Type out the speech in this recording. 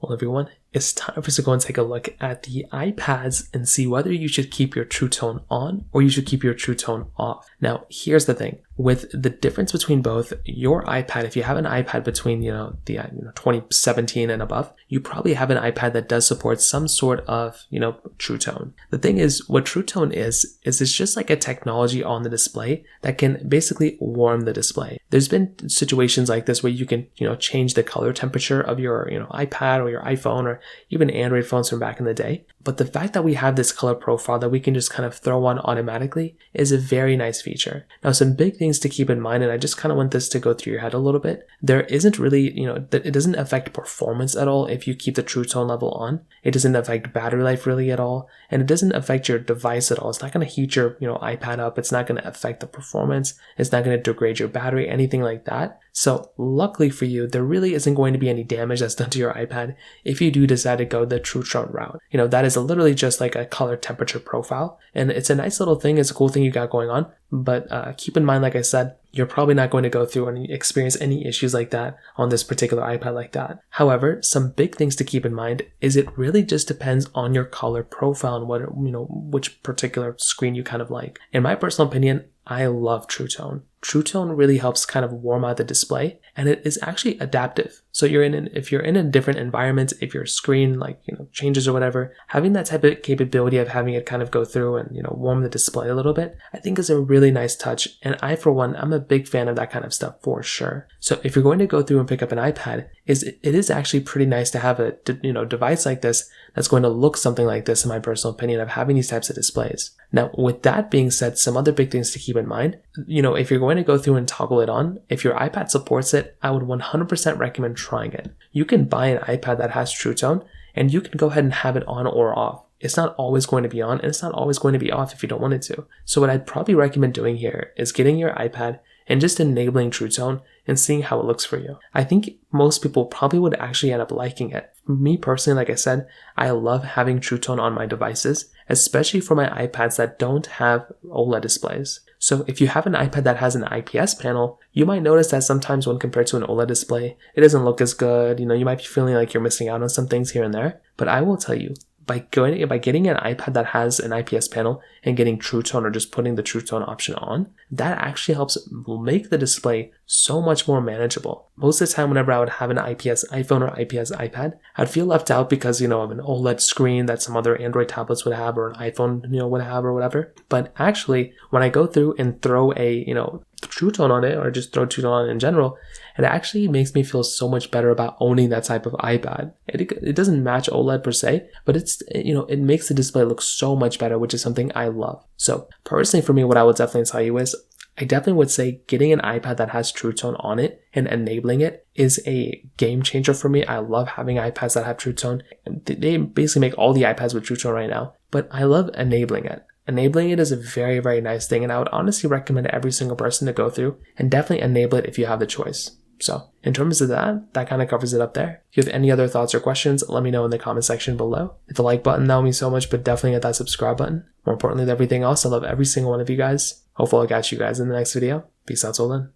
Well, everyone, it's time for us to go and take a look at the iPads and see whether you should keep your True Tone on or you should keep your True Tone off. Now, here's the thing. With the difference between both, your iPad, if you have an iPad between, the 2017 and above, you probably have an iPad that does support some sort of, True Tone. The thing is, what True Tone is it's just like a technology on the display that can basically warm the display. There's been situations like this where you can, change the color temperature of your, iPad or your iPhone or even Android phones from back in the day. But the fact that we have this color profile that we can just kind of throw on automatically is a very nice feature. Now, some big things to keep in mind, and I just kind of want this to go through your head a little bit. There isn't really, it doesn't affect performance at all if you keep the True Tone level on. It doesn't affect battery life really at all. And it doesn't affect your device at all. It's not going to heat your, iPad up. It's not going to affect the performance. It's not going to degrade your battery, anything like that. So luckily for you, there really isn't going to be any damage that's done to your iPad if you do decide to go the True Tone route. That is literally just like a color temperature profile. And it's a nice little thing. It's a cool thing you got going on. But keep in mind, like I said, you're probably not going to go through and experience any issues like that on this particular iPad like that. However, some big things to keep in mind is it really just depends on your color profile and what, which particular screen you kind of like. In my personal opinion, I love True Tone. True Tone really helps kind of warm out the display, and it is actually adaptive. So if you're in a different environment, if your screen changes or whatever, having that type of capability of having it kind of go through and warm the display a little bit, I think is a really nice touch. And I, for one, I'm a big fan of that kind of stuff for sure. So if you're going to go through and pick up an iPad, it is actually pretty nice to have a device like this that's going to look something like this, in my personal opinion, of having these types of displays. Now, with that being said, some other big things to keep in mind, if you're going to go through and toggle it on, if your iPad supports it, I would 100% recommend trying it. You can buy an iPad that has True Tone, and you can go ahead and have it on or off. It's not always going to be on, and it's not always going to be off if you don't want it to. So what I'd probably recommend doing here is getting your iPad and just enabling True Tone and seeing how it looks for you. I think most people probably would actually end up liking it. For me personally, like I said, I love having True Tone on my devices, especially for my iPads that don't have OLED displays. So if you have an iPad that has an IPS panel, you might notice that sometimes when compared to an OLED display, it doesn't look as good. You might be feeling like you're missing out on some things here and there. But I will tell you, by getting an iPad that has an IPS panel and getting True Tone or just putting the True Tone option on, that actually helps make the display so much more manageable. Most of the time, whenever I would have an IPS iPhone or IPS iPad, I'd feel left out because, of an OLED screen that some other Android tablets would have or an iPhone, would have or whatever. But actually, when I go through and throw a, True Tone on it or just throw True Tone on it in general, it actually makes me feel so much better about owning that type of iPad. It doesn't match OLED per se, but it makes the display look so much better, which is something I love. So personally for me, what I would definitely tell you is I definitely would say getting an iPad that has True Tone on it and enabling it is a game changer for me. I love having iPads that have True Tone. They basically make all the iPads with True Tone right now, but I love enabling it. Enabling it is a very, very nice thing, and I would honestly recommend every single person to go through and definitely enable it if you have the choice. So in terms of that kind of covers it up there. If you have any other thoughts or questions, let me know in the comment section below. Hit the like button, that would mean so much, but definitely hit that subscribe button. More importantly than everything else, I love every single one of you guys. Hopefully I'll catch you guys in the next video. Peace out till then.